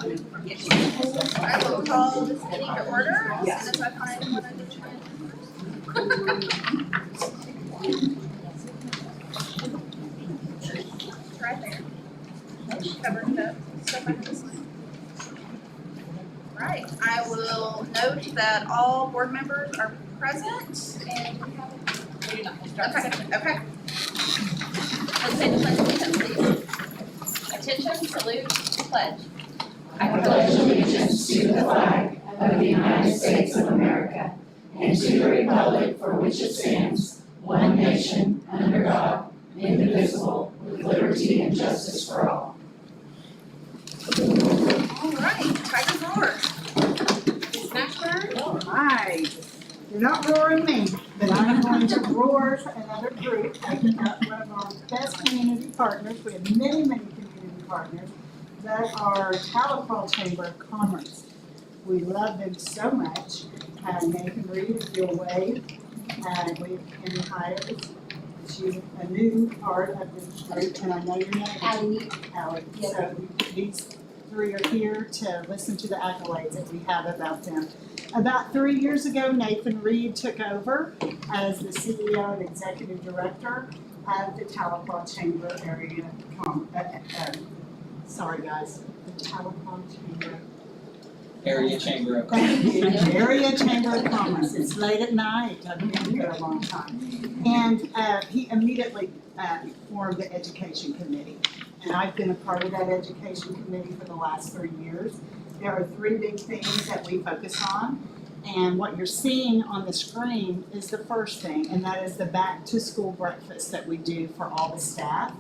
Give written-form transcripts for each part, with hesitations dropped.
I will call this meeting to order as soon as I find what I need to. It's right there. Covered it up. Stuff like this. Right, I will note that all board members are present and we have okay. Let's say the pledge of allegiance, please. Attention, salute, pledge. I pledge allegiance to the flag of the United States of America and to the republic for which it stands, one nation, under God, indivisible, with liberty and justice for all. All right, Tiger Roar. Smash burn. All right. You're not roaring me, but I'm going to roar for another group, taking up one of our best community partners. We have many community partners that are Tahlequah Chamber of Commerce. We love them so much. Nathan Reed, if you'll wave, we can hire you a new part of this group, and I know your name. Allie. Yep. So these three are here to listen to the accolades that we have about them. About 3 years ago, Nathan Reed took over as the CEO and Executive Director of the Tahlequah Chamber Area. Sorry guys, the Tahlequah Chamber. Area Chamber of Thank you. Area Chamber of Commerce. It's late at night. I've been here a long time. And he immediately formed the Education Committee. And I've been a part of that Education Committee for the last 3 years. There are 3 big things that we focus on. And what you're seeing on the screen is the first thing, and that is the back to school breakfast that we do for all the staff.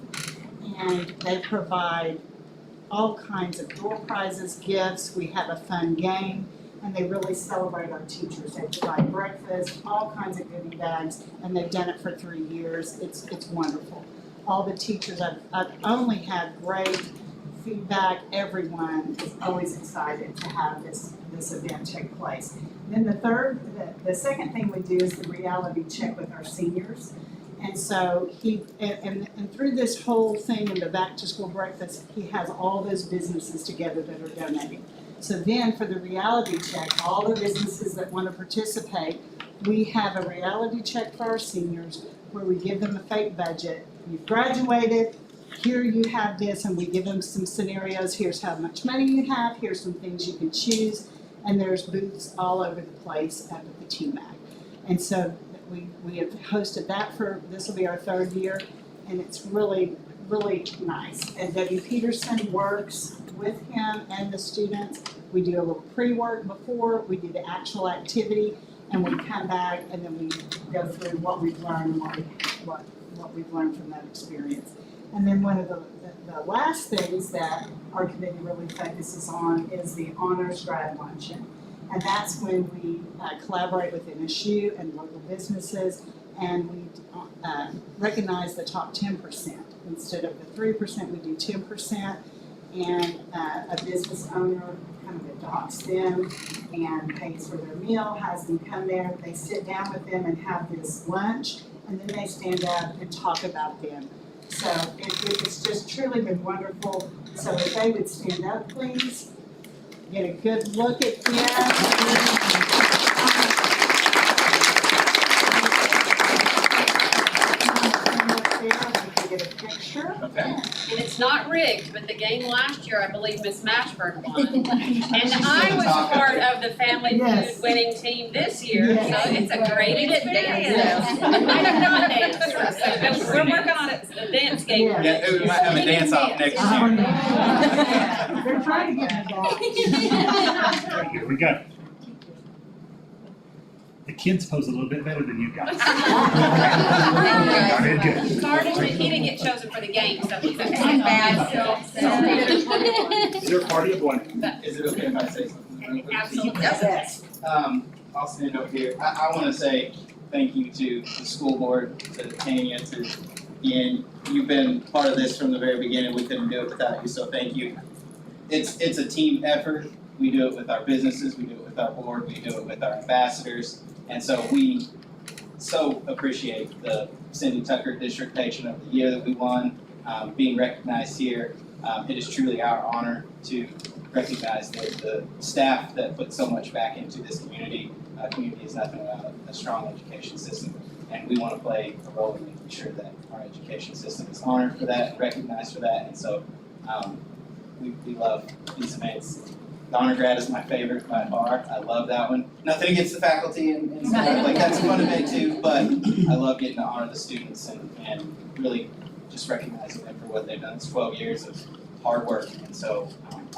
And they provide all kinds of door prizes, gifts. We have a fun game, and they really celebrate our teachers. They provide breakfast, all kinds of goodie bags, and they've done it for 3 years. It's wonderful. All the teachers, I've only had great feedback. Everyone is always excited to have this event take place. Then the second thing we do is the reality check with our seniors. And so and through this whole thing in the back to school breakfast, he has all those businesses together that are donating. So then for the reality check, all the businesses that want to participate, we have a reality check for our seniors where we give them a fake budget. You've graduated, here you have this, and we give them some scenarios. Here's how much money you have, here's some things you can choose, and there's booths all over the place up at the TMAC. And so we have hosted that this will be our 3rd year, and it's really nice. And Debbie Peterson works with him and the students. We do a little pre-work before, we do the actual activity, and we come back and then we go through what we've learned and what we've learned from that experience. And then one of the last things that our committee really focuses on is the honors grad luncheon. And that's when we collaborate with NSU and local businesses, and we recognize the top 10%. Instead of the 3%, we do 10%, and a business owner kind of adopts them and pays for their meal, has them come there, they sit down with them and have this lunch, and then they stand up and talk about them. So it's just truly been wonderful. So if they would stand up, please. Get a good look at them. Get a picture. Okay. And it's not rigged, but the game last year, I believe Miss Mashburn won. And I was part of the family food winning team this year, so it's a great experience. I have not danced, we're working on a dance game. Yeah, we might have a dance off next year. They're trying to get me back. Here we go. The kids pose a little bit better than you guys. Very good. Sorry, he didn't get chosen for the game, so he's okay. Is there a party of one? Is it okay if I say something? Absolutely. Yes. I'll stand up here. I want to say thank you to the school board, to Tanya, to Ian. You've been part of this from the very beginning. We couldn't do it without you, so thank you. It's a team effort. We do it with our businesses, we do it with our board, we do it with our ambassadors. And so we so appreciate the Cindy Tucker District Patron of the Year that we won, being recognized here. It is truly our honor to recognize the staff that put so much back into this community. Community is nothing without a strong education system, and we want to play a role in making sure that our education system is honored for that, recognized for that, and so we love these events. The Honor Grad is my favorite by far. I love that one. Nothing against the faculty and stuff, like that's a fun event too, but I love getting to honor the students and really just recognizing them for what they've done. It's 12 years of hard work, and so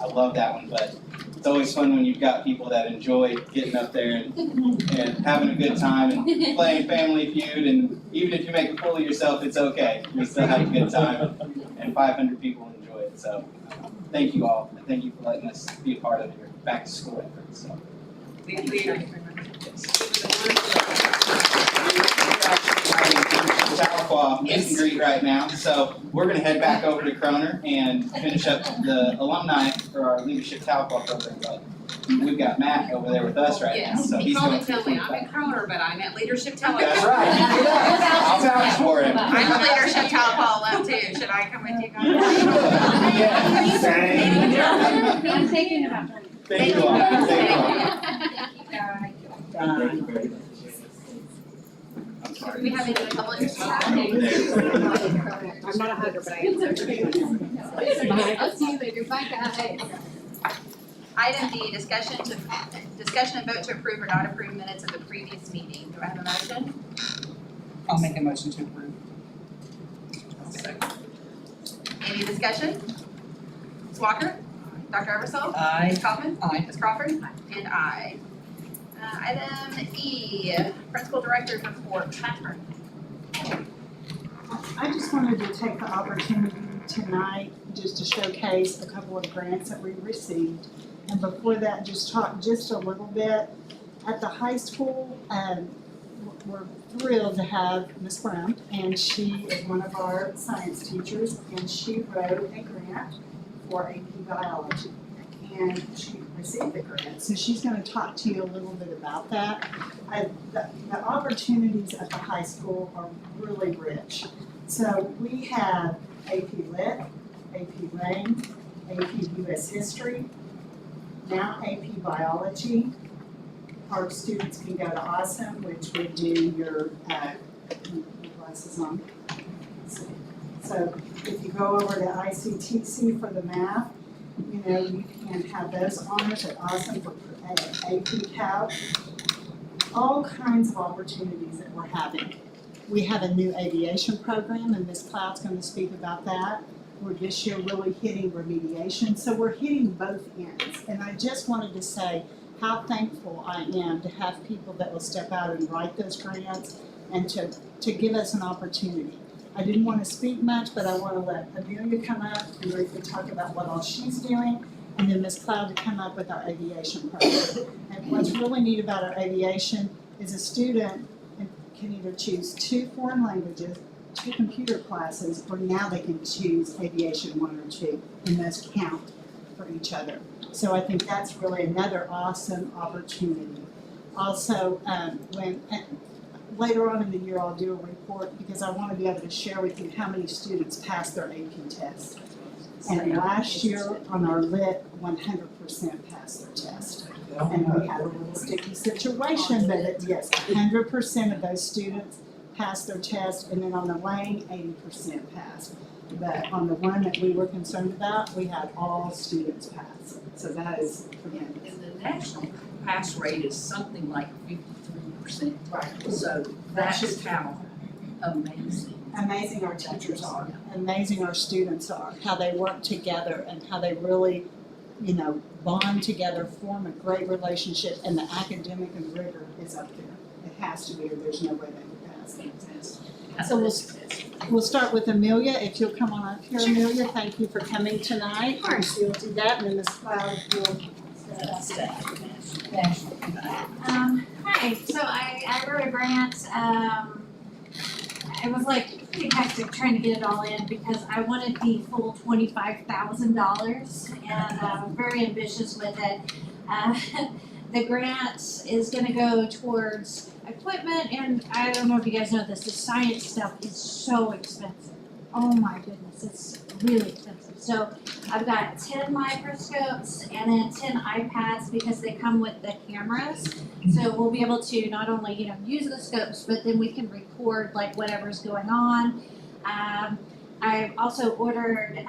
I love that one, but it's always fun when you've got people that enjoy getting up there and having a good time and playing Family Feud, and even if you make a fool of yourself, it's okay. You still have a good time, and 500 people enjoy it, so thank you all, and thank you for letting us be a part of your back to school effort, so. Thank you. Tahlequah meet and greet right now, so we're gonna head back over to Kroner and finish up the alumni for our Leadership Tahlequah program, but we've got Matt over there with us right now, so He he's called going to to. tell me I'm in Kroner, but I'm at Leadership Television. That's right, I'll vouch for him. I'm a Leadership Tahlequah alum too, should I come with you guys? Yeah, same. I'm thinking about Thank you all, thank you all. I'm sorry. We have any public I'm not a hugger, but I am. I'll see you later, bye guys. Item D, discussion and vote to approve or not approve minutes of the previous meeting. Do I have a motion? I'll make a motion to approve. Any discussion? Ms. Walker? Dr. Eversole? Aye. Ms. Kaufman? Aye. Ms. Crawford? And aye. Item E, Principal Director's Report. Catherine. I just wanted to take the opportunity tonight just to showcase a couple of grants that we received. And before that, just talk just a little bit. At the high school, we're thrilled to have Ms. Brown, and she is one of our science teachers, and she wrote a grant for AP Biology. And she received the grant, so she's going to talk to you a little bit about that. The opportunities at the high school are really rich. So we have AP Lit, AP Rain, AP US History, now AP Biology. Our students can go to Awesome, which would do your glasses on. So if you go over to ICTC for the math, you know, you can have those honors at Awesome for AP Calc. All kinds of opportunities that we're having. We have a new aviation program, and Ms. Cloud's going to speak about that. We're this year really hitting remediation, so we're hitting both ends. And I just wanted to say how thankful I am to have people that will step out and write those grants and to give us an opportunity. I didn't want to speak much, but I want to let Amelia come up and briefly talk about what all she's doing, and then Ms. Cloud to come up with our aviation program. And what's really neat about our aviation is a student can either choose 2 foreign languages, 2 computer classes, or now they can choose aviation 1 or 2, and those count for each other. So I think that's really another awesome opportunity. Also, later on in the year, I'll do a report because I want to be able to share with you how many students passed their AP test. And last year on our Lit, 100% passed their test. And we had a little sticky situation, but yes, 100% of those students passed their test, and then on the Lane, 80% passed. But on the one that we were concerned about, we had all students pass. So that is tremendous. And the national pass rate is something like 53%. Right. So that's how amazing. Amazing our teachers are, amazing our students are, how they work together and how they really, you know, bond together, form a great relationship, and the academic and rigor is up there. It has to be, or there's no way they would pass the test. So we'll start with Amelia. If you'll come on up here, Amelia, thank you for coming tonight. Of course. You'll do that, and then Ms. Cloud will Hi, so I wrote a grant, it was like pretty hectic trying to get it all in because I wanted the full $25,000 and I'm very ambitious with it. The grant is gonna go towards equipment, and I don't know if you guys know this, the science stuff is so expensive. oh my goodness, it's really expensive. So I've got 10 microscopes and then 10 iPads because they come with the cameras. So we'll be able to not only, use the scopes, but then we can record like whatever's going on. I've also ordered,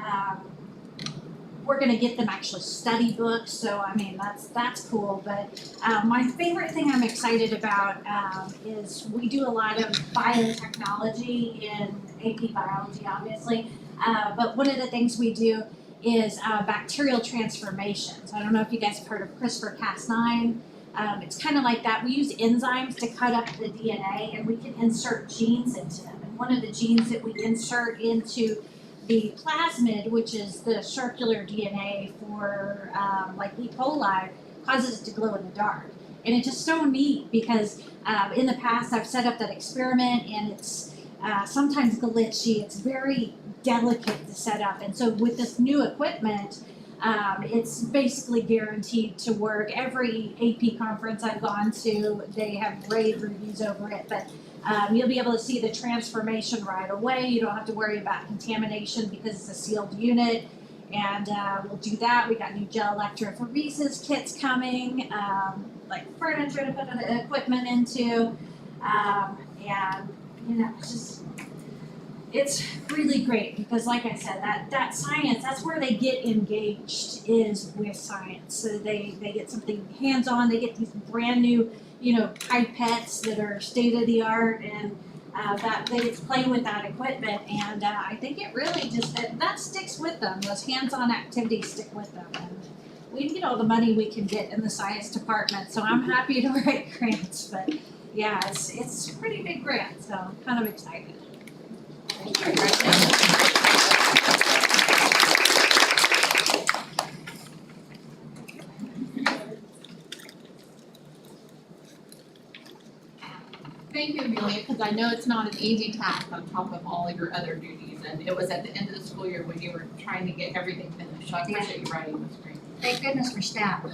we're gonna get them actually study books, so I mean, that's cool. But my favorite thing I'm excited about is we do a lot of biotechnology in AP biology, obviously. But one of the things we do is bacterial transformations. I don't know if you guys have heard of CRISPR-Cas9. It's kind of like that. We use enzymes to cut up the DNA and we can insert genes into them. And one of the genes that we insert into the plasmid, which is the circular DNA for like E. coli, causes it to glow in the dark. And it's just so neat because in the past I've set up that experiment and it's sometimes glitchy. It's very delicate to set up. And so with this new equipment, it's basically guaranteed to work. Every AP conference I've gone to, they have rave reviews over it. But you'll be able to see the transformation right away. You don't have to worry about contamination because it's a sealed unit. And we'll do that. We got new gel electrophoresis kits coming, like furniture to put the equipment into. And, it's really great because like I said, that science, that's where they get engaged is with science. So they get something hands-on, they get these brand new, pipettes that are state-of-the-art and that they get to play with that equipment. And I think it really just, that sticks with them. Those hands-on activities stick with them. And we need all the money we can get in the science department. So I'm happy to write grants, but yeah, it's a pretty big grant, so I'm kind of excited. Thank you, Amelia, because I know it's not an easy task on top of all of your other duties, and it was at the end of the school year when you were trying to get everything finished, so I appreciate you writing this grant. Thank goodness for staff.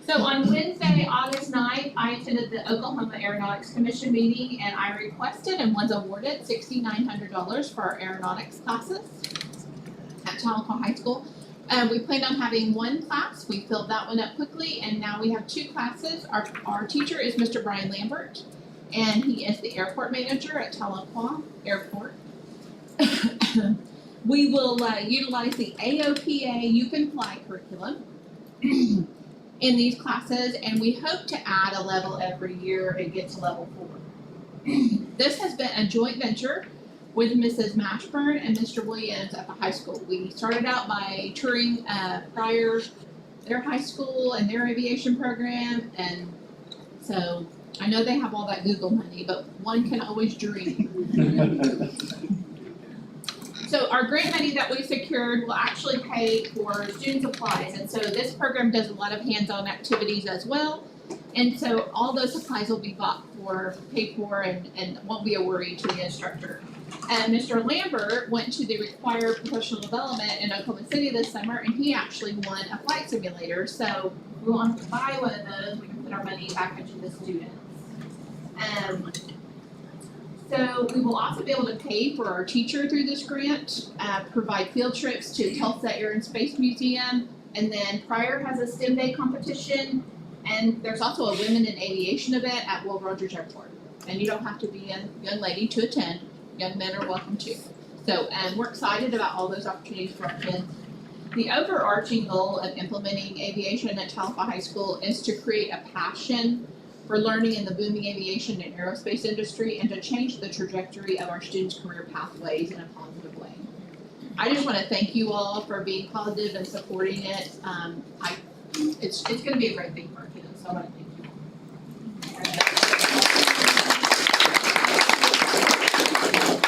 So on Wednesday, August 9th, I attended the Oklahoma Aeronautics Commission meeting and I requested and was awarded $6,900 for our aeronautics classes at Tahlequah High School. We planned on having one class. We filled that one up quickly and now we have two classes. Our teacher is Mr. Brian Lambert and he is the airport manager at Tahlequah Airport. We will utilize the AOPA You Can Fly curriculum in these classes, and we hope to add a level every year and get to level 4. This has been a joint venture with Mrs. Mashburn and Mr. Williams at the high school. We started out by touring their high school and their aviation program, and so I know they have all that Google money, but one can always dream. So our grant money that we secured will actually pay for student supplies, and so this program does a lot of hands-on activities as well. And so all those supplies will be paid for and won't be a worry to the instructor. And Mr. Lambert went to the required professional development in Oklahoma City this summer and he actually won a flight simulator. So we want to buy one of those, we can put our money back into the students. So we will also be able to pay for our teacher through this grant, provide field trips to Tulsa Air and Space Museum, and then Pryor has a STEM Day competition, and there's also a Women in Aviation event at Will Rogers Airport. And you don't have to be a young lady to attend, young men are welcome too. So we're excited about all those opportunities for our kids. The overarching goal of implementing aviation at Tahlequah High School is to create a passion for learning in the booming aviation and aerospace industry and to change the trajectory of our students' career pathways in a positive way. I just want to thank you all for being positive and supporting it. It's going to be a great thing for our kids, so I want to thank you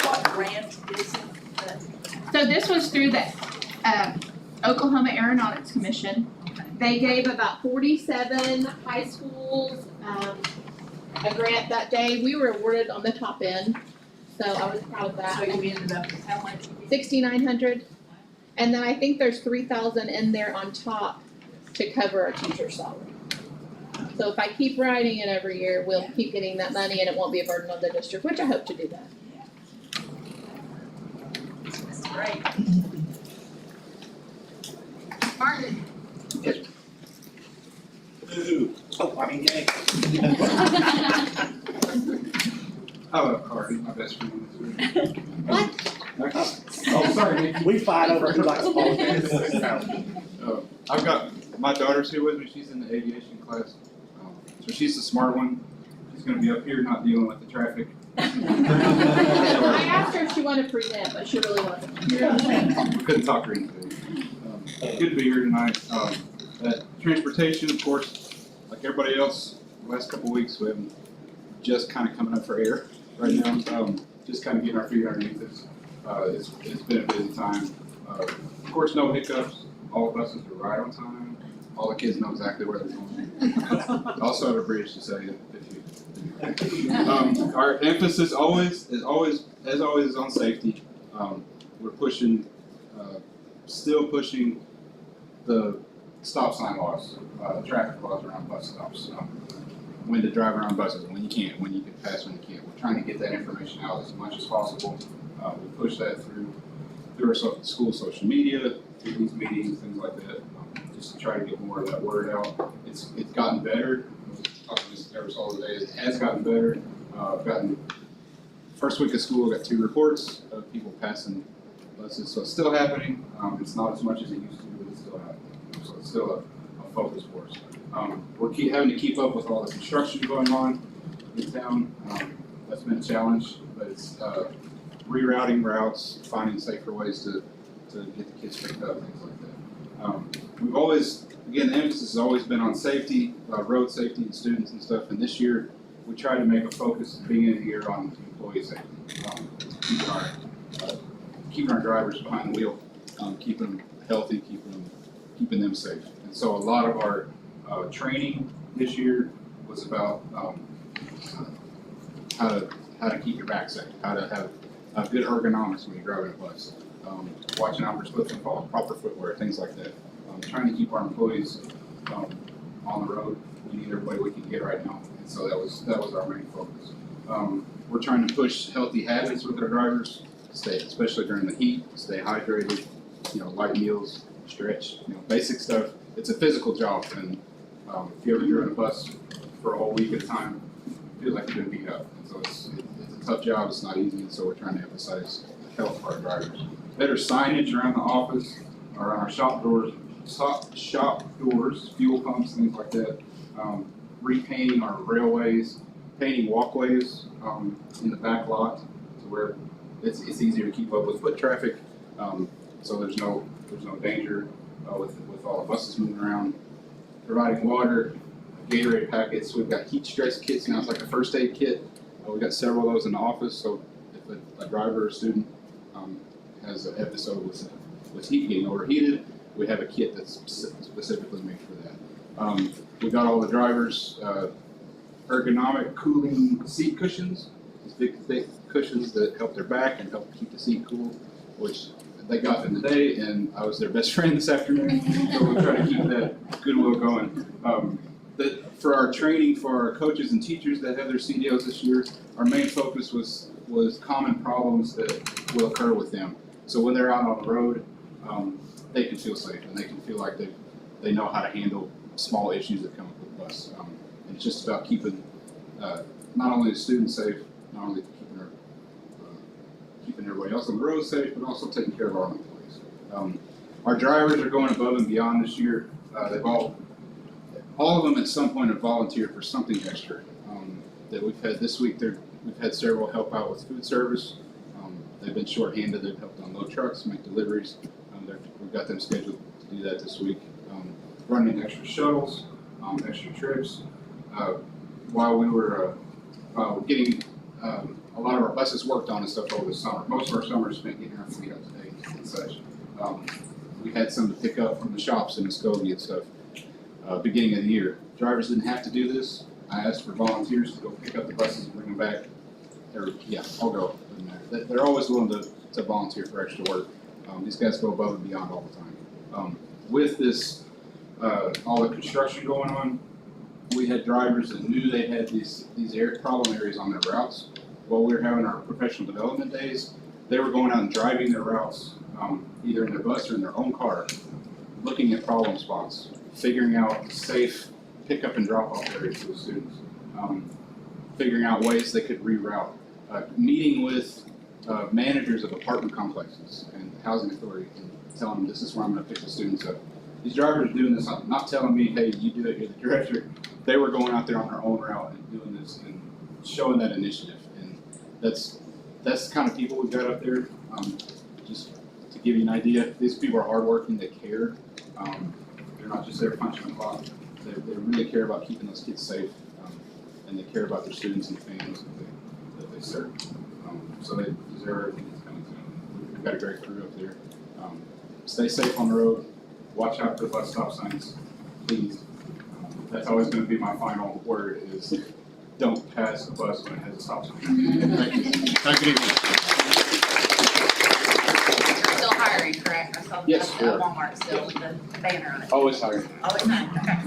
all. What grant is it? So this was through the Oklahoma Aeronautics Commission. They gave about 47 high schools a grant that day. We were awarded on the top end, so I was proud of that. So you ended up with how much? $6,900, and then I think there's $3,000 in there on top to cover our teacher's salary. So if I keep writing it every year, we'll keep getting that money, and it won't be a burden on the district, which I hope to do that. Great. Martin. Oh, I mean, yay. I love Cardi, my best friend. What? Oh, sorry, Nikki. We fight over who likes politics. I've got, my daughter's here with me, she's in the aviation class. So she's the smart one. She's gonna be up here not dealing with the traffic. I asked her if she wanted to present, but she really wasn't. Yeah, we couldn't talk her into it. Good to be here tonight. Transportation, of course, like everybody else, the last couple of weeks, we haven't just kind of coming up for air right now. Just kind of getting our feet underneath us. It's been a busy time. Of course, no hiccups. All the buses are right on time. All the kids know exactly where they're going. Also have a bridge to say if you. Our emphasis is always on safety. We're pushing, still pushing the stop sign laws, traffic laws around bus stops. When to drive around buses, and when you can't, when you can pass, when you can't. We're trying to get that information out as much as possible. We push that through our school social media, through these meetings, things like that, just to try to get more of that word out. It's gotten better. Talking this every single day, it has gotten better. First week of school, I got 2 reports of people passing buses, so it's still happening. It's not as much as it used to, but it's still happening. So it's still a focus for us. We're having to keep up with all the construction going on in town. That's been a challenge, but it's rerouting routes, finding safer ways to get the kids picked up, things like that. We've always, again, the emphasis has always been on safety, road safety and students and stuff, and this year we try to make a focus at the beginning of the year on employee safety, keeping our drivers behind the wheel, keeping them healthy, keeping them safe. And so a lot of our training this year was about how to keep your back safe, how to have good ergonomics when you're driving a bus, watching out for slips and falls, proper footwear, things like that. Trying to keep our employees on the road. We need everybody we can get right now, and so that was our main focus. We're trying to push healthy habits with our drivers, especially during the heat, stay hydrated, light meals, stretch, basic stuff. It's a physical job, and if you ever driven a bus for a whole week at a time, you feel like you're gonna beat up. And so it's a tough job, it's not easy, and so we're trying to emphasize health for our drivers. Better signage around the office, around our shop doors, fuel pumps, things like that. Repainting our railways, painting walkways in the back lot to where it's easier to keep up with foot traffic, so there's no danger with all the buses moving around. Providing water, Gatorade packets. We've got heat stress kits now. It's like a first aid kit. We've got several of those in the office. So if a driver or student has an episode with heat getting overheated, we have a kit that's specifically made for that. We got all the drivers ergonomic cooling seat cushions. These big thick cushions that help their back and help keep the seat cool, which they got them today, and I was their best friend this afternoon, so we'll try to keep that goodwill going. For our training for our coaches and teachers that have their CDLs this year, our main focus was common problems that will occur with them. So when they're out on the road, they can feel safe, and they can feel like they know how to handle small issues that come up with the bus. And it's just about keeping not only the students safe, not only keeping everybody else on the road safe, but also taking care of our own employees. Our drivers are going above and beyond this year. They've all of them at some point have volunteered for something extra that we've had this week. We've had several help out with food service. They've been shorthanded. They've helped unload trucks, make deliveries. We've got them scheduled to do that this week. Running extra shuttles, extra trips. While we were getting a lot of our buses worked on and stuff over the summer. Most of our summer is spent getting our fleet up to date and such. We had some to pick up from the shops in Muskogee and stuff. Beginning of the year. Drivers didn't have to do this. I asked for volunteers to go pick up the buses and bring them back. I'll go. Doesn't matter. They're always willing to volunteer for extra work. These guys go above and beyond all the time. With this, all the construction going on, we had drivers that knew they had these problem areas on their routes. While we were having our professional development days, they were going out and driving their routes, either in their bus or in their own car, looking at problem spots, figuring out safe pickup and drop off areas for the students, figuring out ways they could reroute, meeting with managers of apartment complexes and housing authority and telling them this is where I'm gonna pick the students up. These drivers are doing this, not telling me, hey, you do it, you're the director. They were going out there on their own route and doing this and showing that initiative. And that's the kind of people we've got up there. Just to give you an idea, these people are hardworking, they care. They're not just there punching the clock. They really care about keeping those kids safe, and they care about their students and families that they serve. So they deserve everything that's coming to them. We've got a great crew up there. Stay safe on the road. Watch out for bus stop signs, please. That's always going to be my final word: is don't pass a bus when it has a stop sign. Thank you. Have a good evening. You're still hiring, correct? I saw the Yes, we are. Walmart still with the banner on it. Always hiring. Always hiring, okay.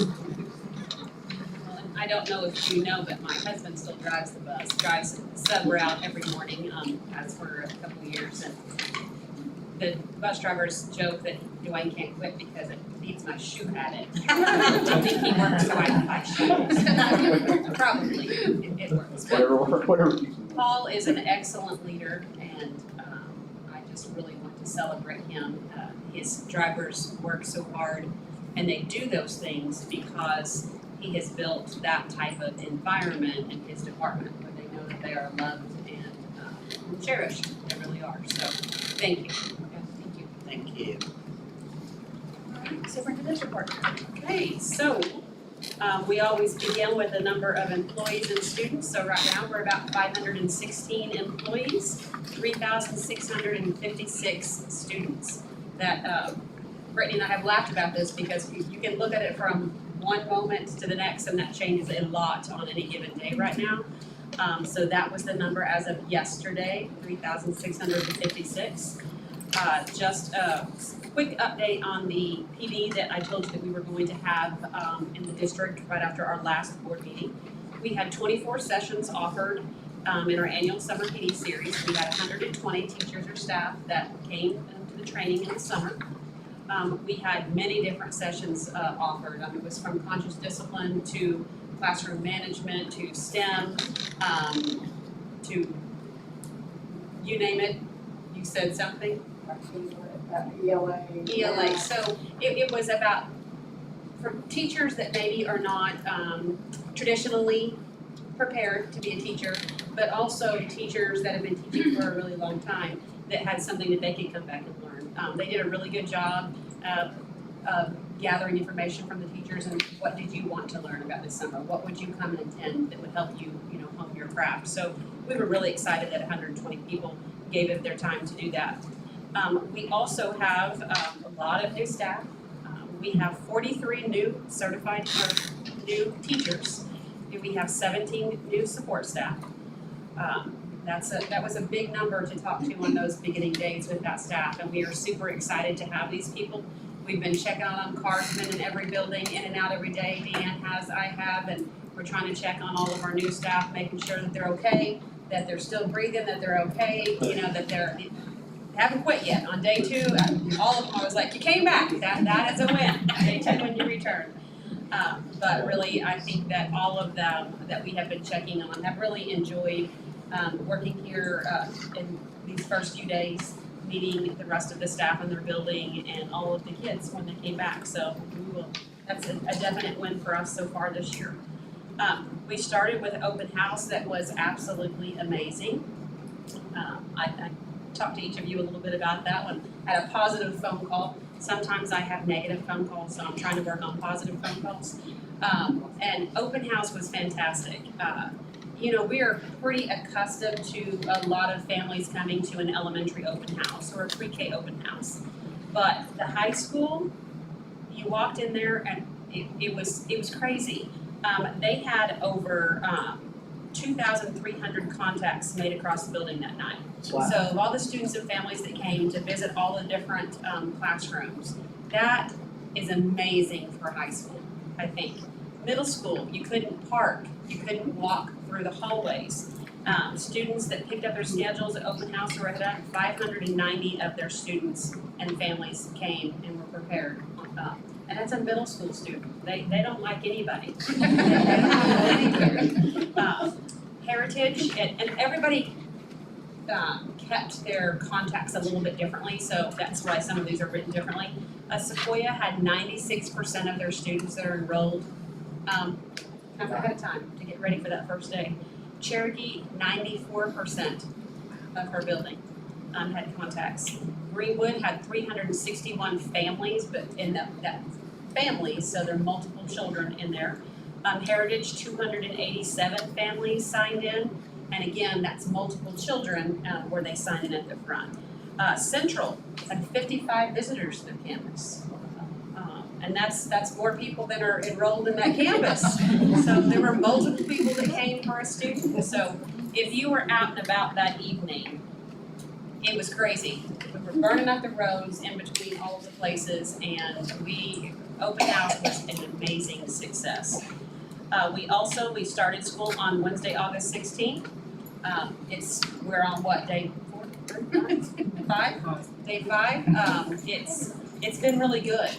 Well, I don't know if you know, but my husband still drives the bus, drives sub route every morning, has for a couple of years. And the bus drivers joke that Dwayne can't quit because it needs my shoe at it. I think he works so I can buy shoes. Probably, it works. But Whatever keeps them. Paul is an excellent leader, and I just really want to celebrate him. His drivers work so hard, and they do those things because he has built that type of environment in his department where they know that they are loved and cherished. They really are. So, thank you. Thank you. Thank you. All right, superintendent's report. Okay, so we always begin with the number of employees and students. So right now we're about 516 employees, 3,656 students. That Brittany and I have laughed about this because you can look at it from one moment to the next, and that changes a lot on any given day right now. So that was the number as of yesterday, 3,656. Just a quick update on the PD that I told you that we were going to have in the district right after our last board meeting. We had 24 sessions offered in our annual summer PD series. We had 120 teachers or staff that came to the training in the summer. We had many different sessions offered. It was from conscious discipline to classroom management to STEM to you name it. You said something? ELA. So it was about for teachers that maybe are not traditionally prepared to be a teacher, but also teachers that have been teaching for a really long time that had something that they could come back and learn. They did a really good job of gathering information from the teachers and what did you want to learn about this summer? What would you come and attend that would help you, hone your craft? So we were really excited that 120 people gave it their time to do that. We also have a lot of new staff. We have 43 new certified or new teachers. And we have 17 new support staff. That was a big number to talk to on those beginning days with that staff, and we are super excited to have these people. We've been checking on them, cars been in every building, in and out every day. Deanne has, I have, and we're trying to check on all of our new staff, making sure that they're okay, that they're still breathing, that they're okay, that they haven't quit yet. On day 2, all of them, I was like, you came back, that is a win. Day 2 when you return. But really, I think that all of them that we have been checking on have really enjoyed working here in these first few days, meeting the rest of the staff in their building and all of the kids when they came back. So that's a definite win for us so far this year. We started with an open house that was absolutely amazing. I talked to each of you a little bit about that one. Had a positive phone call. Sometimes I have negative phone calls, so I'm trying to work on positive phone calls. And open house was fantastic. We are pretty accustomed to a lot of families coming to an elementary open house or a pre-K open house. But the high school, you walked in there and it was crazy. They had over 2,300 contacts made across the building that night. Wow. So of all the students and families that came to visit all the different classrooms, that is amazing for high school, I think. Middle school, you couldn't park, you couldn't walk through the hallways. Students that picked up their schedules at open house were at 590 of their students and families came and were prepared. And that's a middle school student. They don't like anybody. Heritage, and everybody kept their contacts a little bit differently, so that's why some of these are written differently. Sequoia had 96% of their students that are enrolled kind of ahead of time to get ready for that first day. Cherokee, 94% of her building had contacts. Greenwood had 361 families, but in that families, so there are multiple children in there. Heritage, 287 families signed in, and again, that's multiple children where they signed in at the front. Central had 55 visitors to their campus. And that's more people than are enrolled in that campus. So there were multiple people that came for a student. So if you were out and about that evening, it was crazy. We were burning up the roads in between all of the places, and open house was an amazing success. We started school on Wednesday, August 16th. We're on what, day 4, 5? Day 5. It's been really good.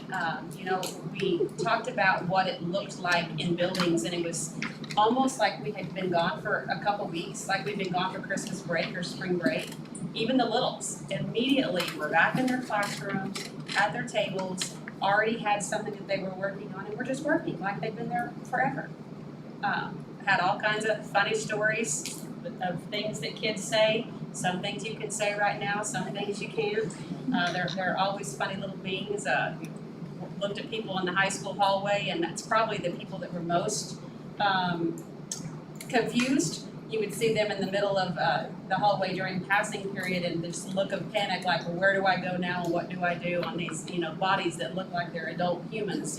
We talked about what it looked like in buildings, and it was almost like we had been gone for a couple weeks, like we'd been gone for Christmas break or spring break. Even the littles immediately were back in their classrooms, at their tables, already had something that they were working on, and were just working like they've been there forever. Had all kinds of funny stories of things that kids say. Some things you can say right now, some things you can't. They're always funny little beings. Looked at people in the high school hallway, and that's probably the people that were most confused. You would see them in the middle of the hallway during passing period, and this look of panic, like, well, where do I go now, and what do I do on these, bodies that look like they're adult humans,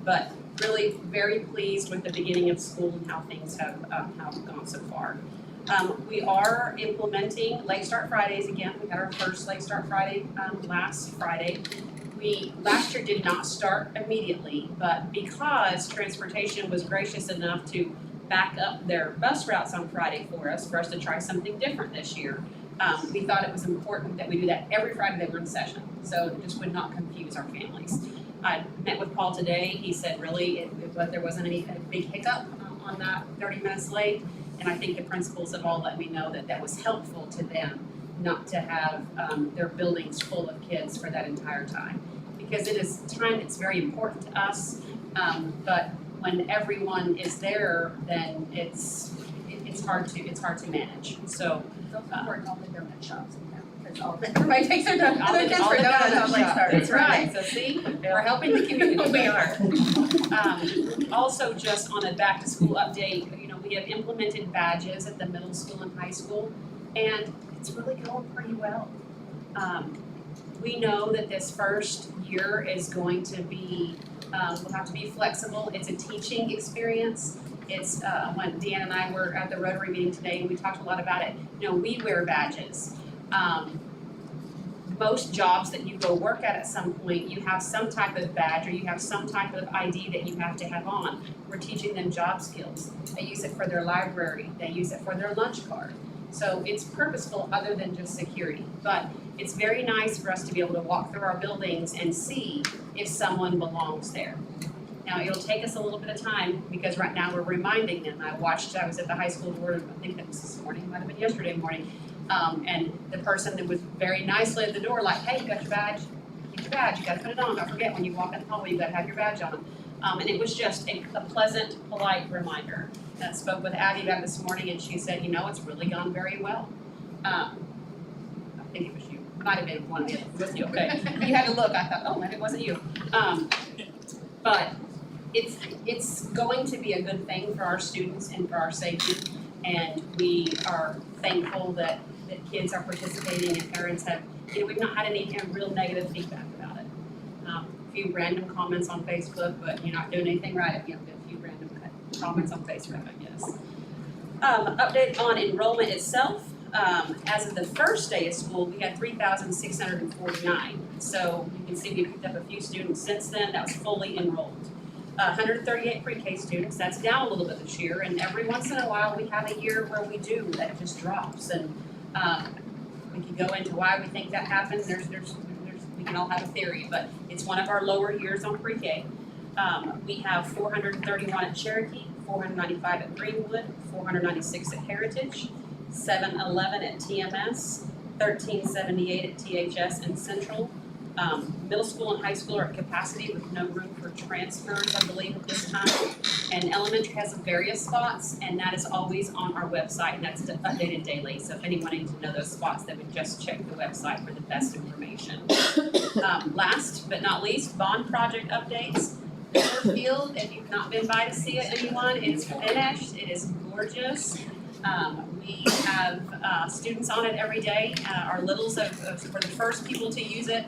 But really very pleased with the beginning of school and how things have gone so far. We are implementing Late Start Fridays again. We had our first Late Start Friday last Friday. We last year did not start immediately, but because transportation was gracious enough to back up their bus routes on Friday for us to try something different this year, we thought it was important that we do that every Friday that we're in session, so it just would not confuse our families. I met with Paul today. He said really there wasn't any big hiccup on that 30 minutes late, and I think the principals have all let me know that was helpful to them not to have their buildings full of kids for that entire time, because it is time that's very important to us, but when everyone is there, then it's hard to manage. So It's also important all the donut shops in town, because everybody takes their kids all for the donuts on Lake shop. Start. That's right. So see, we're helping the community. We are. Also, just on a back to school update, we have implemented badges at the middle school and high school, and it's really going pretty well. We know that this first year is going to be, we'll have to be flexible. It's a teaching experience. It's when Deanna and I were at the Rotary meeting today, and we talked a lot about it. We wear badges. Most jobs that you go work at some point, you have some type of badge, or you have some type of ID that you have to have on. We're teaching them job skills. They use it for their library. They use it for their lunch card. So it's purposeful other than just security. But it's very nice for us to be able to walk through our buildings and see if someone belongs there. Now, it'll take us a little bit of time, because right now we're reminding them. I was at the high school board, I think that was this morning, might have been yesterday morning, and the person that was very nicely at the door, like, hey, you got your badge? Get your badge, you gotta put it on. Don't forget, when you walk in the hallway, you gotta have your badge on. And it was just a pleasant, polite reminder. I spoke with Abby about this morning, and she said, it's really gone very well. I think it was you. Might have been one of you. It wasn't you, okay. You had to look. I thought, oh, maybe it wasn't you. But it's going to be a good thing for our students and for our safety, and we are thankful that kids are participating, and parents have, we've not had any real negative feedback about it. A few random comments on Facebook, but you're not doing anything right if you have a few random comments on Facebook, I guess. Update on enrollment itself. As of the first day of school, we had 3,649. So you can see we picked up a few students since then. That was fully enrolled. 138 pre-K students, that's down a little bit this year, and every once in a while, we have a year where we do, that just drops, and, we can go into why we think that happens, we can all have a theory, but it's one of our lower years on pre-K. We have 431 at Cherokee, 495 at Greenwood, 496 at Heritage, 711 at TMS, 1378 at THS and Central. Middle school and high school are at capacity with no room for transfers, I believe, at this time. And elementary has various spots, and that is always on our website, and that's updated daily. So if anyone needs to know those spots, they would just check the website for the best information. Last but not least, bond project updates. Miller Field, if you've not been by to see it, anyone, it's finished, it is gorgeous. We have students on it every day. Our littles were the first people to use it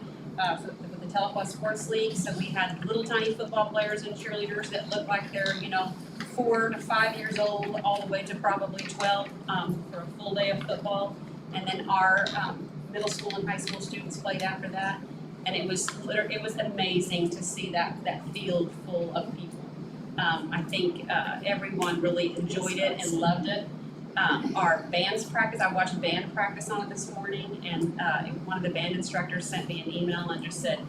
with the Telequest Sports League. So we had little tiny football players and cheerleaders that look like they're 4 to 5 years old, all the way to probably 12 for a full day of football. And then our middle school and high school students played after that. And it was amazing to see that field full of people. I think everyone really enjoyed it and loved it. Our bands practice, I watched band practice on it this morning, and one of the band instructors sent me an email and just said,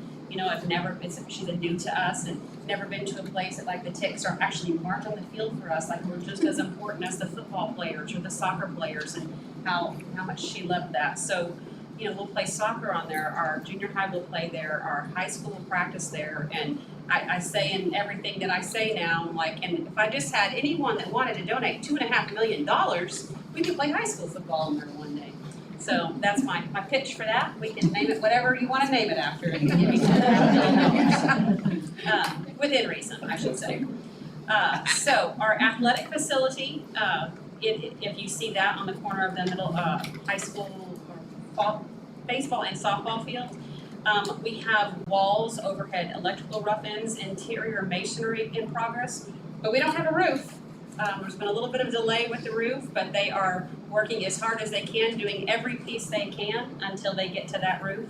she's new to us and never been to a place that like the Ticks are actually marked on the field for us, like we're just as important as the football players or the soccer players, and how much she loved that. So, we'll play soccer on there, our junior high will play there, our high school will practice there, and I say in everything that I say now, and if I just had anyone that wanted to donate $2.5 million, we could play high school football in there one day. So that's my pitch for that. We can name it whatever you want to name it after. It can give me $2.5 million. Within reason, I should say. So our athletic facility, if you see that on the corner of the middle high school or baseball and softball field, we have walls, overhead electrical rough-ins, interior masonry in progress, but we don't have a roof. There's been a little bit of delay with the roof, but they are working as hard as they can, doing every piece they can until they get to that roof.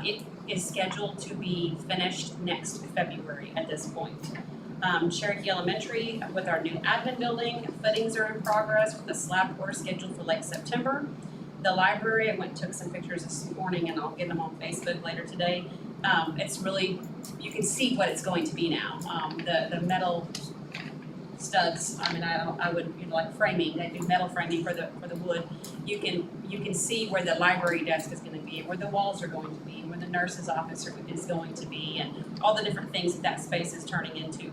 It is scheduled to be finished next February at this point. Cherokee Elementary, with our new admin building, footings are in progress with the slab pour scheduled for late September. The library, I went and took some pictures this morning, and I'll get them on Facebook later today. It's really, you can see what it's going to be now. The metal studs, I would like framing, they do metal framing for the wood. You can see where the library desk is going to be, where the walls are going to be, where the nurse's office is going to be, and all the different things that space is turning into.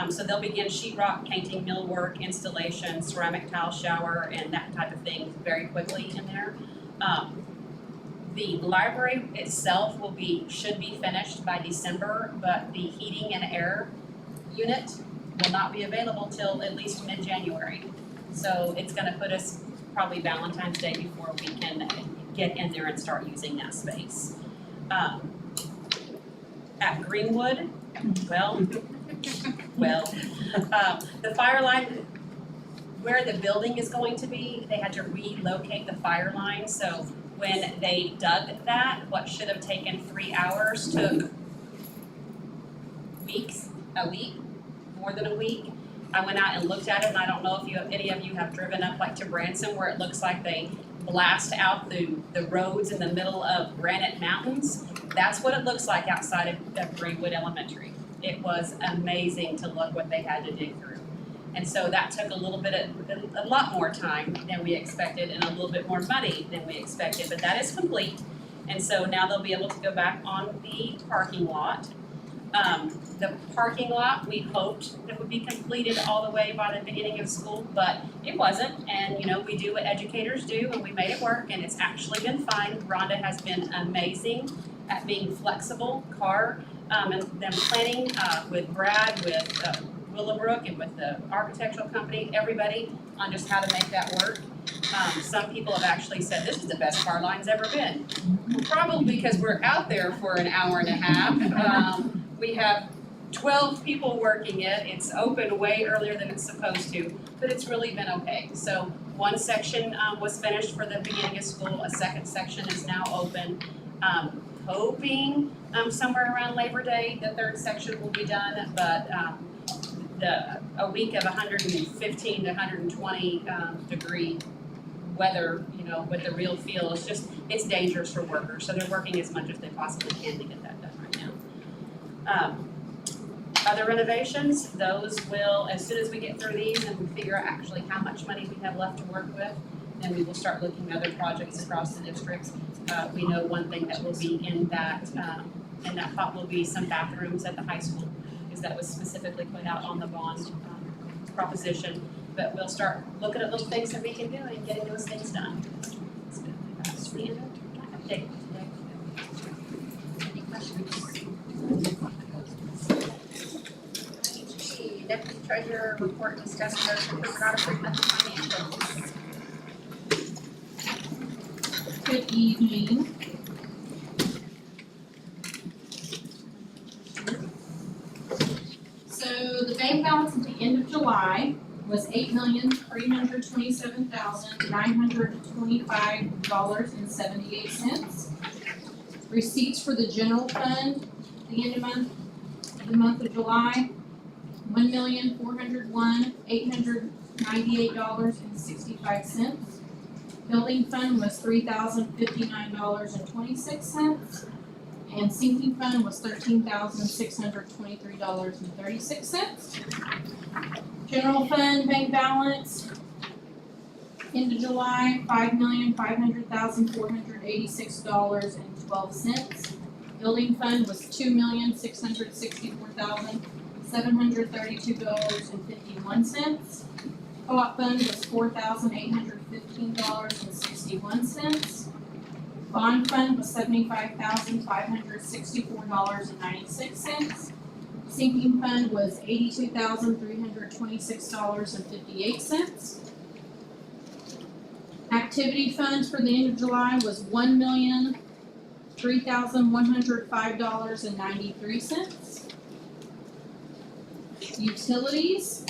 So they'll begin sheetrock, painting, millwork, installation, ceramic tile shower, and that type of thing very quickly in there. The library itself should be finished by December, but the heating and air unit will not be available till at least mid-January. So it's gonna put us probably Valentine's Day before we can get in there and start using that space. At Greenwood, the fire line, where the building is going to be, they had to relocate the fire line. So when they dug that, what should have taken 3 hours took a week, more than a week. I went out and looked at it, and I don't know if any of you have driven up to Branson, where it looks like they blast out the roads in the middle of granite mountains. That's what it looks like outside of Greenwood Elementary. It was amazing to look what they had to dig through. And so that took a lot more time than we expected, and a little bit more money than we expected, but that is complete. And so now they'll be able to go back on the parking lot. The parking lot, we hoped that would be completed all the way by the beginning of school, but it wasn't. And we do what educators do, and we made it work, and it's actually been fine. Rhonda has been amazing at being flexible, and them planning with Brad, with Willowbrook, and with the architectural company, everybody on just how to make that work. Some people have actually said this is the best car line's ever been. Probably because we're out there for an hour and a half. We have 12 people working it. It's opened way earlier than it's supposed to, but it's really been okay. So one section was finished for the beginning of school. A second section is now open. hoping, somewhere around Labor Day, the third section will be done, but, a week of 115 to 120, degree weather, you know, with the real feel, it's dangerous for workers, so they're working as much as they possibly can to get that done right now. Other renovations, those will, as soon as we get through these and we figure out actually how much money we have left to work with, then we will start looking at other projects across the districts. We know one thing that will be in that pot will be some bathrooms at the high school, because that was specifically put out on the bond, proposition. But we'll start looking at little things that we can do and getting those things done. That's the end of my update today. Any questions? Deputy Treasurer report and discuss motion for not approval of financials. Good evening. So the bank balance at the end of July was $8,327,925.78. Receipts for the general fund at the end of the month of July, $1,401,898.65. Building fund was $3,059.26. And sinking fund was $13,623.36. General fund bank balance, end of July, $5,500,486.12. Building fund was $2,664,732.51. Co-op fund was $4,815.61. Bond fund was $75,564.96. Sinking fund was $82,326.58. Activity funds for the end of July was $1,03,105.93. Utilities,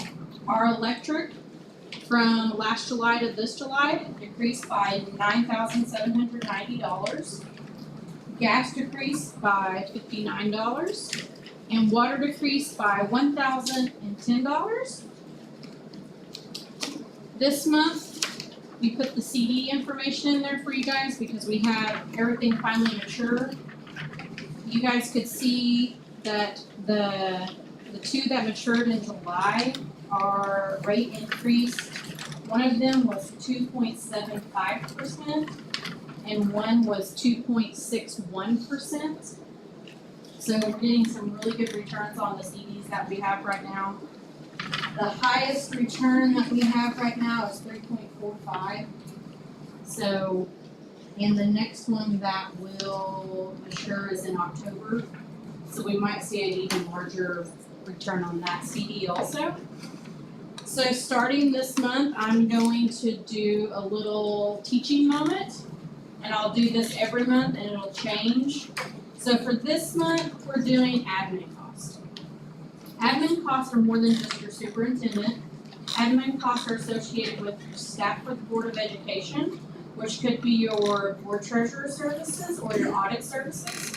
our electric from last July to this July decreased by $9,790. Gas decreased by $59. And water decreased by $1,010. This month, we put the CD information in there for you guys because we had everything finally mature. You guys could see that the two that matured in July are rate increase. One of them was 2.75% and one was 2.61%. So we're getting some really good returns on the CDs that we have right now. The highest return that we have right now is 3.45. So, and the next one that will mature is in October. So we might see an even larger return on that CD also. So starting this month, I'm going to do a little teaching moment. And I'll do this every month and it'll change. So for this month, we're doing admin costs. Admin costs are more than just your superintendent. Admin costs are associated with your staff for the Board of Education, which could be your board treasurer services or your audit services.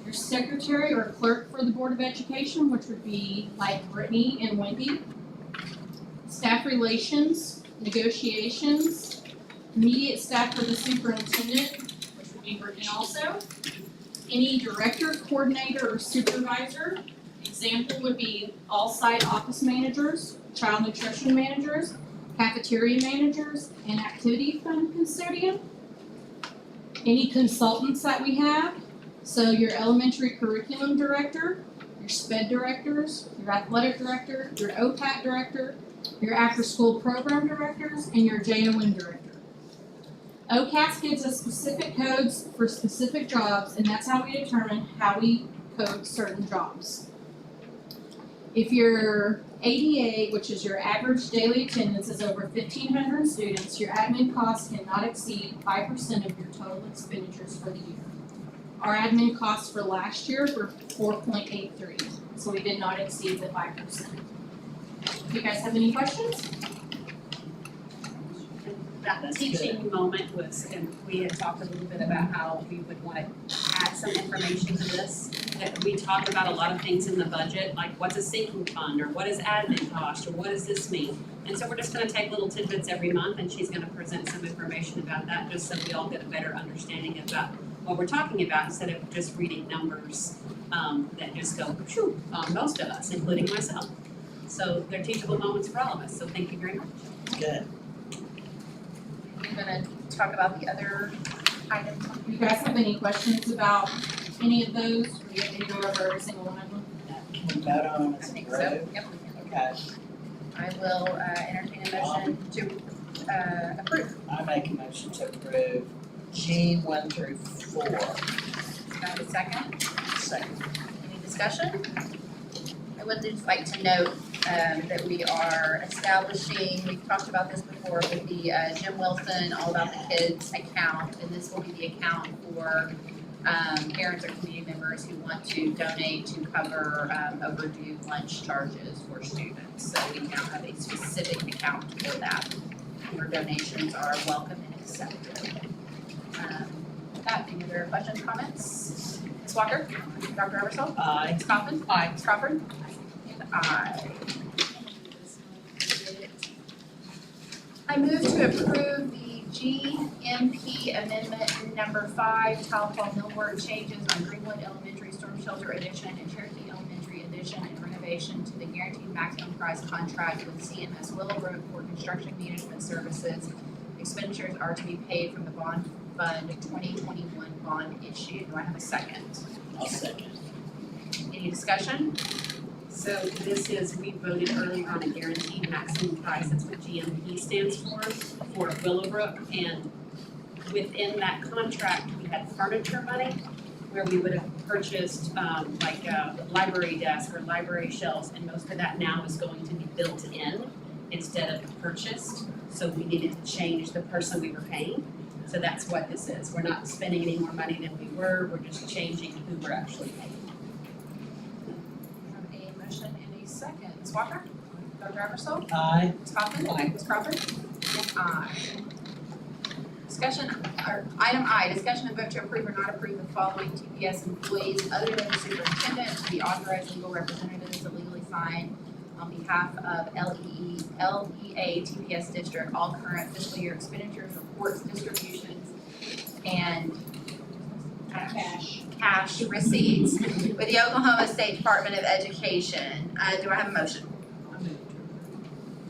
Your secretary or clerk for the Board of Education, which would be like Brittany and Wendy. Staff relations, negotiations, immediate staff for the superintendent, which would be Brittany also. Any director, coordinator, or supervisor. Example would be all site office managers, child nutrition managers, cafeteria managers, and activity fund custodian. Any consultants that we have, so your elementary curriculum director, your SPED directors, your athletic director, your OPAT director, your after-school program directors, and your JOM director. OCAS gives us specific codes for specific jobs, and that's how we determine how we code certain jobs. If your ADA, which is your average daily attendance, is over 1,500 students, your admin costs cannot exceed 5% of your total expenditures for the year. Our admin costs for last year were 4.83, so we did not exceed the 5%. Do you guys have any questions? That teaching moment was, and we had talked a little bit about how we would want to add some information to this, that we talk about a lot of things in the budget, like what's a sinking fund, or what is admin cost, or what does this mean? And so we're just gonna take little tidbits every month, and she's gonna present some information about that, just so we all get a better understanding about what we're talking about, instead of just reading numbers that just go, phew, on most of us, including myself. So they're teachable moments for all of us, so thank you very much. Good. I'm gonna talk about the other items. Do you guys have any questions about any of those? Or you want me to go over every single one of them? Can we vote on them I as a think group? so, yep, we can. Okay, I will entertain a motion to approve. I make a motion to approve G 1 through 4. Can I have a second? Second. Any discussion? I would just like to note that we are establishing, we've talked about this before with the Jim Wilson All About the Kids account, and this will be the account for parents or community members who want to donate to cover overdue lunch charges for students. So we now have a specific account for that, where donations are welcome and accepted. With that, any other questions, comments? Ms. Walker? Dr. Eversole? Aye. Ms. Coffin? Aye. Ms. Crawford? And aye. I move to approve the GMP Amendment Number 5, Talpal Millward changes on Greenwood Elementary Storm Shelter Addition and Cherokee Elementary Addition and renovation to the guaranteed maximum price contract with CMS Willowbrook for construction management services. Expenditures are to be paid from the bond fund 2021 bond issue. Do I have a second? I'll second. Any discussion? So this is, we voted earlier on a guaranteed maximum price, that's what GMP stands for Willowbrook. And within that contract, we had furniture money, where we would have purchased like a library desk or library shelves, and most of that now is going to be built in instead of purchased. So we needed to change the person we were paying. So that's what this is. We're not spending any more money than we were, we're just changing who we're actually paying. We have a motion and a second. Ms. Walker? Dr. Eversole? Aye. Ms. Coffin? Aye. Ms. Crawford? And aye. Discussion, or item I, discussion and vote to approve or not approve the following TPS employees other than the superintendent to be authorized legal representatives to legally sign on behalf of LEA TPS District all current fiscal year expenditures, reports, distributions, and cash receipts with the Oklahoma State Department of Education. Do I have a motion?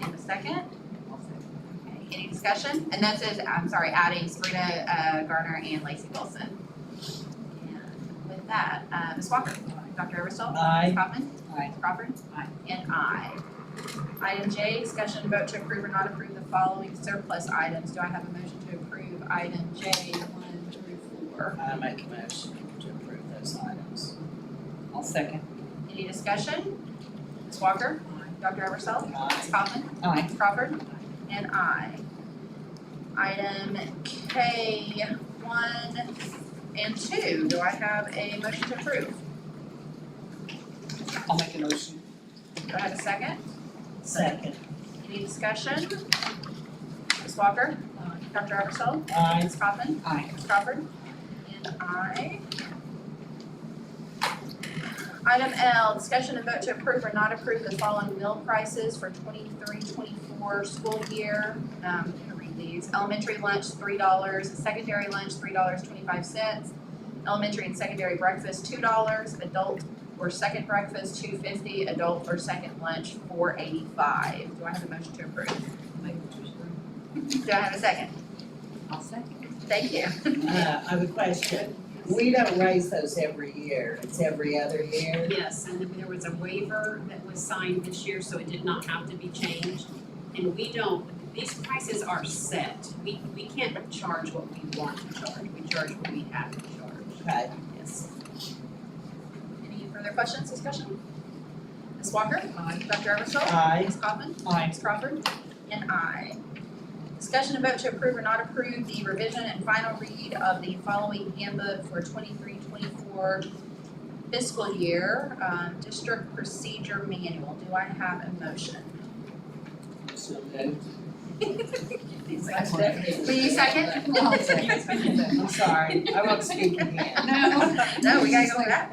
And a second? Okay, any discussion? And that says, adding Sabrina Garner and Lacey Wilson. And with that, Ms. Walker? Dr. Eversole? Aye. Ms. Kaufman? Aye. Ms. Crawford? Aye. And aye. Item J, discussion and vote to approve or not approve the following surplus items. Do I have a motion to approve item J 1 through 4? I make a motion to approve those items. I'll second. Any discussion? Ms. Walker? Dr. Eversole? Aye. Ms. Kaufman? Aye. Ms. Crawford? And aye. Item K 1 and 2, do I have a motion to approve? I'll make a motion. Do I have a second? Second. Any discussion? Ms. Walker? Dr. Eversole? Aye. Ms. Kaufman? Aye. Ms. Crawford? And aye. Item L, discussion and vote to approve or not approve the following meal prices for 23-24 school year. I'm gonna read these. Elementary lunch, $3, secondary lunch, $3.25, elementary and secondary breakfast, $2, adult or second breakfast, $2.50, adult or second lunch, $4.85. Do I have a motion to approve? Do I have a second? I'll second. Thank you. I have a question. We don't raise those every year, it's every other year. Yes, and then there was a waiver that was signed this year, so it did not have to be changed. And we don't, these prices are set. We can't charge what we want to charge, we charge what we have to charge. Okay. Yes. Any further questions, discussion? Ms. Walker? Aye. Dr. Eversole? Aye. Ms. Kaufman? Aye. Ms. Crawford? And aye. Discussion and vote to approve or not approve the revision and final read of the following handbook for 23-24 fiscal year, district procedure manual. Do I have a motion? So moved. Will you second? I'm sorry, I won't speak again. No, we gotta go back.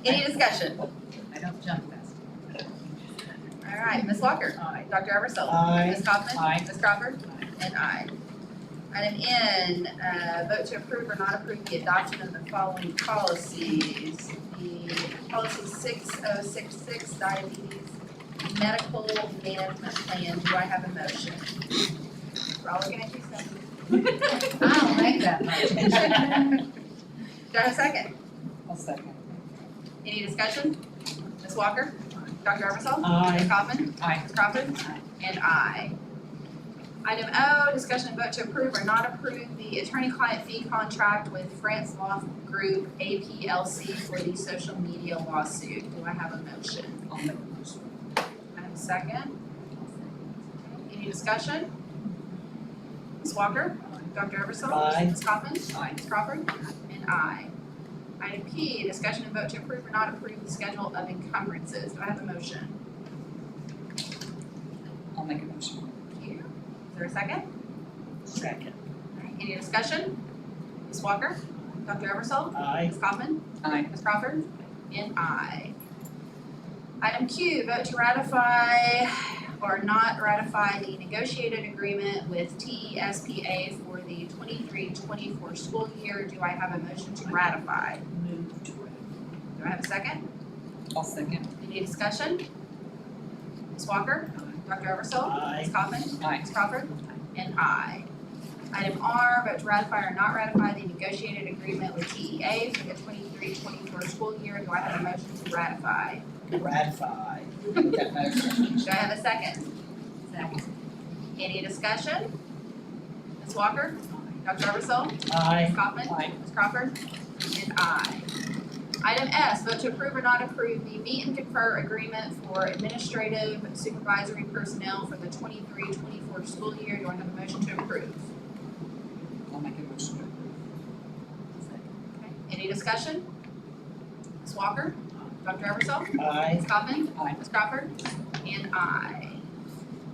Any discussion? I don't jump fast. All right, Ms. Walker. Aye. Dr. Eversole. Aye. Ms. Kaufman. Aye. Ms. Crawford. And aye. Item N, vote to approve or not approve the adoption of the following policies. The policy 6066, diabetes medical management plan. Do I have a motion? We're all looking at you, Stephanie. I'll make that motion. Do I have a second? I'll second. Any discussion? Ms. Walker? Dr. Eversole? Aye. Ms. Kaufman? Aye. Ms. Crawford? And aye. Item O, discussion and vote to approve or not approve the attorney-client fee contract with France Law Group APLC for the social media lawsuit. Do I have a motion? I'll make a motion. I have a second. Any discussion? Ms. Walker? Dr. Eversole? Aye. Ms. Kaufman? Aye. Ms. Crawford? And aye. Item P, discussion and vote to approve or not approve the schedule of encumbrances. Do I have a motion? I'll make a motion. Thank you. Is there a second? Second. Alright, any discussion? Ms. Walker? Dr. Eversole? Aye. Ms. Kaufman? Aye. Ms. Crawford? And aye. Item Q, vote to ratify or not ratify the negotiated agreement with TESPA for the 23-24 school year. Do I have a motion to ratify? Move to it. Do I have a second? I'll second. Any discussion? Ms. Walker? Dr. Eversole? Aye. Ms. Kaufman? Aye. Ms. Crawford? And aye. Item R, vote to ratify or not ratify the negotiated agreement with TEA for the 23-24 school year. Do I have a motion to ratify? Ratify. That motion. Do I have a second? Second. Any discussion? Ms. Walker? Dr. Eversole? Aye. Ms. Kaufman? Aye. Ms. Crawford? And aye. Item S, vote to approve or not approve the meet and confer agreement for administrative supervisory personnel for the 23-24 school year. Do I have a motion to approve? I'll make a motion to approve. Okay. Any discussion? Ms. Walker? Dr. Eversole? Aye. Ms. Kaufman? Aye. Ms. Crawford? And aye.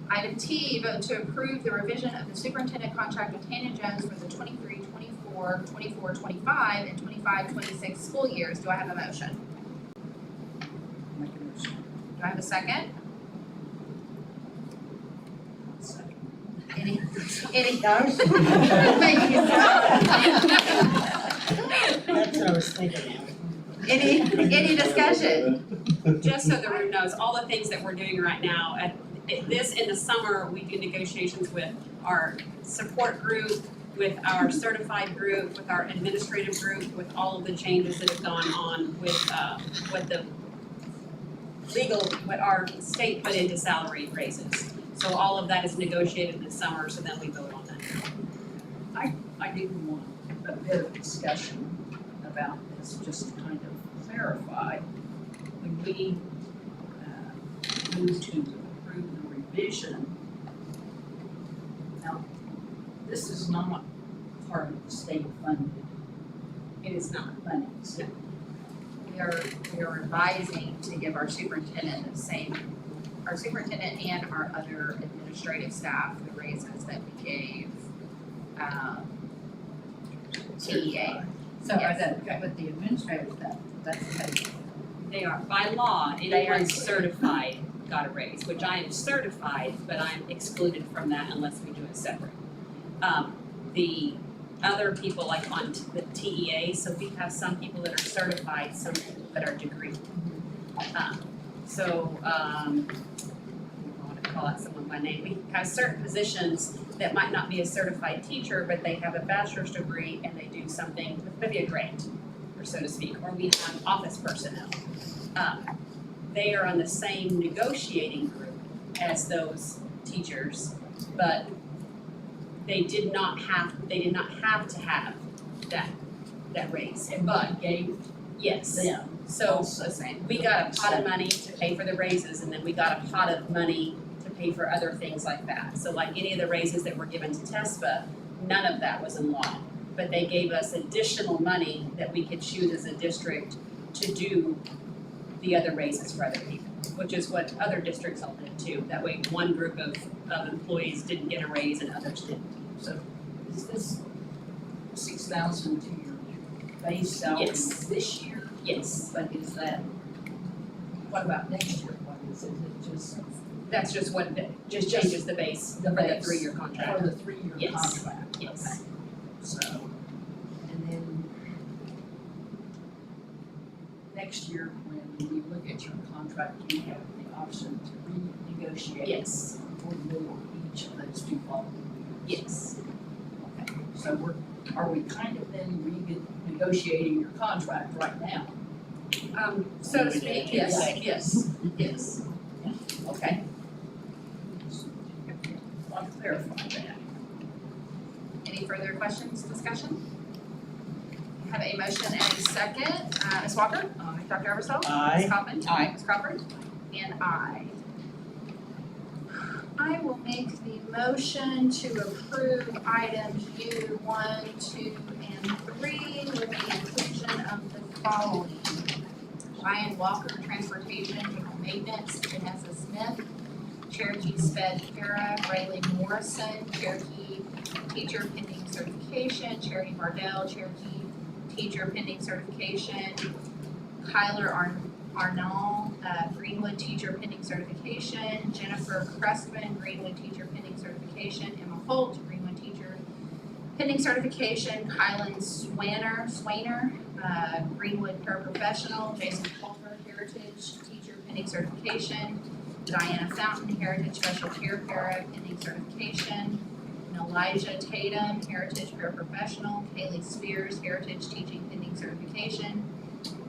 Item T, vote to approve the revision of the superintendent contract with Tanya Jones for the 23-24, 24-25, and 25-26 school years. Do I have a motion? I'll make a motion. Do I have a second? Second. Any? That's what I was thinking of. Any discussion? Just so the room knows, all the things that we're doing right now, in the summer, we do negotiations with our support group, with our certified group, with our administrative group, with all of the changes that have gone on with what our state put into salary raises. So all of that is negotiated this summer, so then we vote on that. I do want a bit of discussion about this, just to kind of clarify. When we move to approve the revision, now, this is not part of the state funded It is not. monies. We are revising to give our superintendent our superintendent and our other administrative staff the raises that we gave, TEA. So are that, with the administrative stuff, that's paid. They are, by law, They are anyone included. certified got a raise, which I am certified, but I'm excluded from that unless we do it separate. The other people like on the TEA, so we have some people that are certified, some that are degree. I want to call out someone by name, we have certain positions that might not be a certified teacher, but they have a bachelor's degree and they do something, maybe a grant, or so to speak, or we have office personnel. They are on the same negotiating group as those teachers, but they did not have to have that raise, but Gave yes. them So also we got a pot of money to pay for the raises, and then we got a pot of money to pay for other things like that. So like any of the raises that were given to TESPA, none of that was in law. But they gave us additional money that we could choose as a district to do the other raises for other people. which is what other districts all did too. That way, one group of employees didn't get a raise and others didn't. So, Is this 6,000 to your base salary Yes. this year? yes, But is that, what about next year? What is it? Is it just that's just what, just changes the base for the base 3-year contract. for the 3-year Yes. contract? Yes. Okay. So, and then next year, when you look at your contract, you have the option to renegotiate Yes, for more each of those 2 following years. yes. Okay, so are we kind of then renegotiating your contract right now? So to speak, yes, yes, yes. Okay. Want to clarify that. Any further questions, discussion? Have a motion and a second. Ms. Walker? Aye. Dr. Eversole? Aye. Ms. Coffin? Aye. Ms. Crawford? And aye. I will make the motion to approve items U 1, 2, and 3 with the inclusion of the following. Ryan Walker, Transportation, General Maintenance, Vanessa Smith, Cherokee Sped Para, Rayleigh Morrison, Cherokee Teacher Pending Certification, Charity Bardell, Cherokee Teacher Pending Certification, Kyler Arnall, Greenwood Teacher Pending Certification, Jennifer Crestman, Greenwood Teacher Pending Certification, Emma Holt, Greenwood Teacher Pending Certification, Kylan Swainer, Greenwood Paraprofessional, Jason Culver, Heritage Teacher Pending Certification, Diana Fountain, Heritage Special Care Para Pending Certification, Elijah Tatum, Heritage Paraprofessional, Kaylee Spears, Heritage Teaching Pending Certification,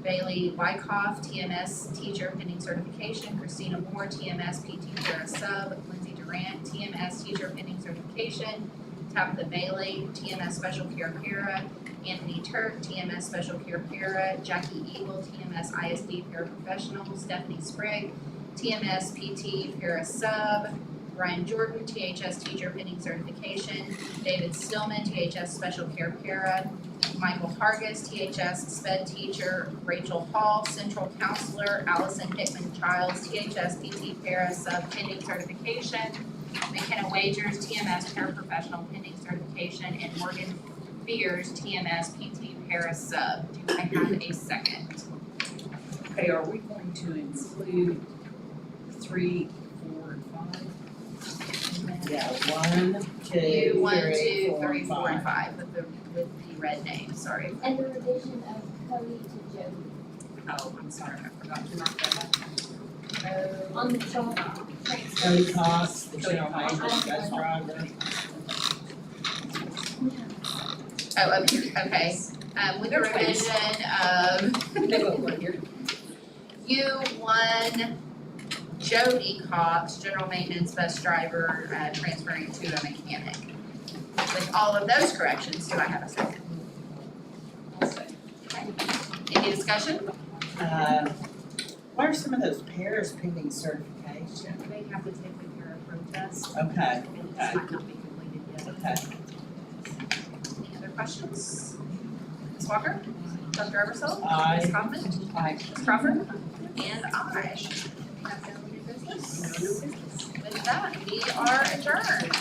Bailey Wyckoff, TMS Teacher Pending Certification, Christina Moore, TMS PT Para Sub, Lindsay Durant, TMS Teacher Pending Certification, Tabitha Bailey, TMS Special Care Para, Anthony Turk, TMS Special Care Para, Jackie Eagle, TMS ISD Paraprofessional, Stephanie Sprague, TMS PT Para Sub, Ryan Jordan, THS Teacher Pending Certification, David Stillman, THS Special Care Para, Michael Hargis, THS Sped Teacher, Rachel Hall, Central Counselor, Allison Hickman Childs, THS PT Para Sub Pending Certification, McKenna Wagers, TMS Paraprofessional Pending Certification, and Morgan Fears, TMS PT Para Sub. Do I have a second? Okay, are we going to include 3, 4, and 5? Yeah, 1, 2, You, 1, 3, 2, 4, 3, and 4, and 5. 5 with the red name, sorry. And the revision of Cody to Jody Oh, I'm sorry, I forgot to mark that up. on the chart. Cody Cox, the Cody general Cox. maintenance bus driver. Oh, up here, okay. With the revision of They both were here. U1, Jody Cox, general maintenance bus driver, transferring to a mechanic. With all of those corrections, do I have a second? I'll say. Any discussion? What are some of those pairs pending certification? They have to take the para pro test, Okay, and this might not be completed yet. okay. Any other questions? Ms. Walker? Dr. Eversole? Aye. Ms. Kaufman? Aye. Ms. Crawford? And I. Have no new business? With that, we are adjourned.